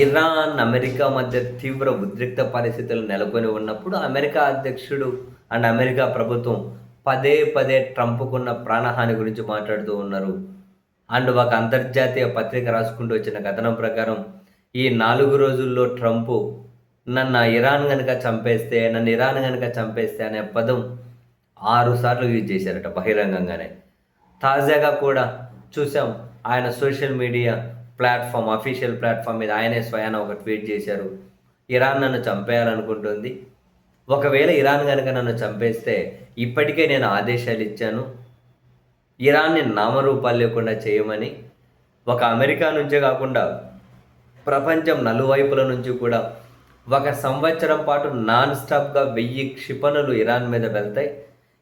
Iran, America మధ్య తీవ్ర ఉద్రిక్త పరిస్థితులు నెలకొని ఉన్నప్పుడు అమెరికా అధ్యక్షుడు అండ్ అమెరికా ప్రభుత్వం పదే పదే ట్రంప్‌కున్న ప్రాణహాని గురించి మాట్లాడుతూ ఉన్నారు. అండ్ ఒక అంతర్జాతీయ పత్రిక రాసుకుంటూ వచ్చిన కథనం ప్రకారం ఈ 4 రోజుల్లో ట్రంపు నన్ను ఇరాన్ గనక చంపేస్తే అనే పదం 6 సార్లు యూజ్ చేశారట బహిరంగంగానే. తాజాగా కూడా చూసాం ఆయన సోషల్ మీడియా అఫీషియల్ ప్లాట్‌ఫామ్ మీద ఆయనే స్వయాన ఒక ట్వీట్ చేశారు. ఇరాన్ నన్ను చంపేయాలనుకుంటుంది. ఒకవేళ ఇరాన్ గనక నన్ను చంపేస్తే ఇప్పటికే నేను ఆదేశాలిచ్చాను. ఇరాన్‌ని నామరూపాలు లేకుండా చేయమని. ఒక అమెరికా నుంచే కాకుండా ప్రపంచం నలువైపుల నుంచి కూడా 1 సంవత్సరం పాటు నాన్ స్టాప్‌గా 1000 క్షిపణులు ఇరాన్ మీద వెళ్తాయి.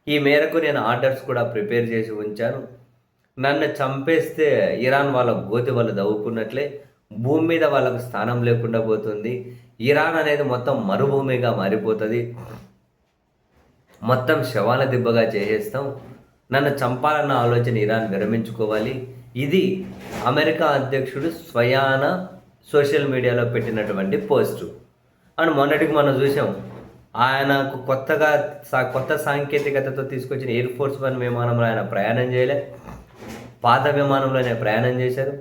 ఈ మేరకు నేను ఆర్డర్స్ కూడా ప్రిపేర్ చేసి ఉంచాను. నన్ను చంపేస్తే ఇరాన్ వాళ్ళ గోతి వాళ్ళు దవ్వుకున్నట్లే. భూమి మీద వాళ్ళకు స్థానం లేకుండా పోతుంది. ఇరాన్ అనేది మొత్తం మరుభూమిగా మారిపోతుంది. మొత్తం శవాల దిబ్బగా చేసేస్తాం. నన్ను చంపాలన్న ఆలోచన ఇరాన్ విరమించుకోవాలి. ఇది అమెరికా అధ్యక్షుడు స్వయాన సోషల్ మీడియాలో పెట్టినటువంటి పోస్టు. అండ్ మొన్నటికి మనం చూసాం ఆయనకు కొత్త సాంకేతికతతో తీసుకొచ్చిన ఎయిర్ ఫోర్స్ 1 విమానంలో ఆయన ప్రయాణం చేయలే. పాత విమానంలోనే ప్రయాణం చేశారు.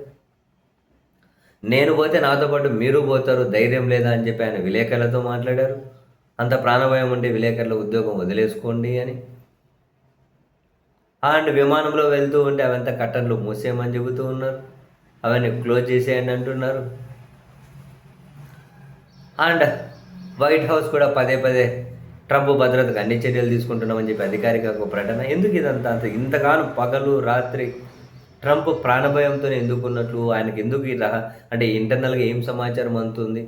నేను పోతే నాతో పాటు మీరు పోతారు, ధైర్యం లేదా అని చెప్పి ఆయన విలేకరులతో మాట్లాడారు. అంత ప్రాణభయం ఉండే విలేకరుల ఉద్యోగం వదిలేసుకోండి అని. అండ్ విమానంలో వెళ్తూ ఉంటే అవంతా కట్టన్లు మూసేయమని చెబుతూ ఉన్నారు. అవన్నీ క్లోజ్ చేసేయండి అంటున్నారు. అండ్ వైట్ హౌస్ కూడా పదే పదే ట్రంప్ భద్రతకు అన్ని చర్యలు తీసుకుంటున్నామని చెప్పి అధికారిక ఒక ప్రకటన. ఎందుకు ఇదంతా ఇంతగానో పగలు రాత్రి ట్రంప్ ప్రాణభయంతో ఎందుకున్నట్లు, ఆయనకి ఎందుకు ఇలా అంటే ఇంటర్నల్గా ఏం సమాచారం అందుతుంది?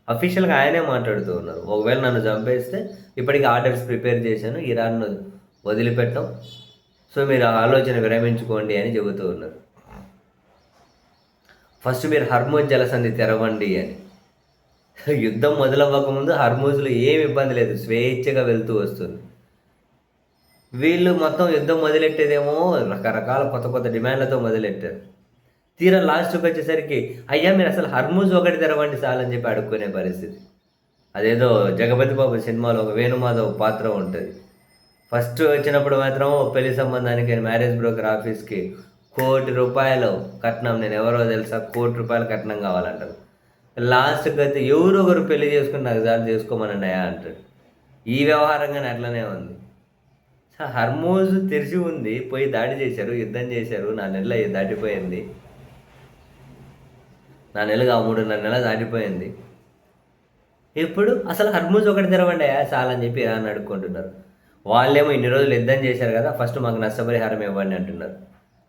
అఫీషియల్గా ఆయనే మాట్లాడుతూ ఉన్నారు. ఒకవేళ నన్ను చంపేస్తే ఇప్పటికీ ఆర్డర్స్ ప్రిపేర్ చేశాను, ఇరాన్ను వదిలిపెట్టాం, సో మీరు ఆలోచన విరమించుకోండి అని చెబుతూ ఉన్నారు. ఫస్ట్ మీరు హర్మూజ్ జలసంధి తెరవండి అని. యుద్ధం మొదలవ్వకముందు హర్మూజ్లో ఏమి ఇబ్బంది లేదు, స్వేచ్ఛగా వెళ్తూ వస్తుంది. వీళ్ళు మొత్తం యుద్ధం మొదలెట్టేదేమో రకరకాల కొత్త డిమాండ్లతో మొదలెట్టారు. తీరా లాస్ట్కి వచ్చేసరికి అయ్యా మీరు అసలు హర్మూజ్ ఒకటి తెరవండి చాలని చెప్పి అడుక్కునే పరిస్థితి. అదేదో జగపతి బాబు సినిమాలో ఒక వేణుమాధవ్ పాత్ర ఉంటుంది. ఫస్ట్ వచ్చినప్పుడు మాత్రం పెళ్లి సంబంధానికి మ్యారేజ్ బ్రోకర్ ఆఫీస్కి ₹1,00,00,000 కట్నం, నేను ఎవరో తెలుసా, ₹1,00,00,000 కట్నం కావాలంటారు. లాస్ట్కి అయితే ఎవరో ఒకరు పెళ్లి చేసుకుని నాకు దాన్ని చేసుకోమనండి అయ్యా అంటాడు. ఈ వ్యవహారంగానే అట్లనే ఉంది. హర్మూజ్ తెరిచి ఉంది, పోయి దాడి చేశారు, యుద్ధం చేశారు, 4 నెలలు దాటిపోయింది. 4 నెలలుగా 3.5 నెలలు దాటిపోయింది. ఇప్పుడు అసలు హర్మూజ్ ఒకటి తెరవండి అయ్యా చాలని చెప్పి ఇరాన్ అడుక్కుంటున్నారు. వాళ్ళేమో ఇన్ని రోజులు యుద్ధం చేశారు కదా, ఫస్ట్ మాకు నష్టపరిహారం ఇవ్వండి అంటున్నారు.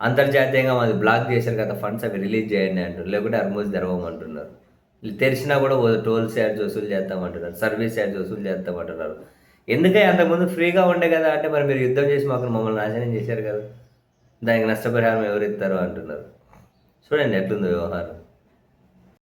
అంతర్జాతీయంగా మాది బ్లాక్ చేశారు కదా, ఫండ్స్ అవి రిలీజ్ చేయండి అంటున్నారు. లేకుంటే హర్మూజ్ తెరవమంటున్నారు. తెరిచినా కూడా టోల్ ఛార్జ్ వసూలు చేస్తామంటున్నారు, సర్వీస్ ఛార్జ్ వసూలు చేస్తామంటున్నారు. ఎందుకంటే అంతకుముందు ఫ్రీగా ఉండే కదా అంటే, మరి మీరు యుద్ధం చేసి మమ్మల్ని నాశనం చేశారు కదా, దానికి నష్టపరిహారం ఎవరు ఇస్తారు అంటున్నారు. చూడండి ఎట్లుందో వ్యవహారం.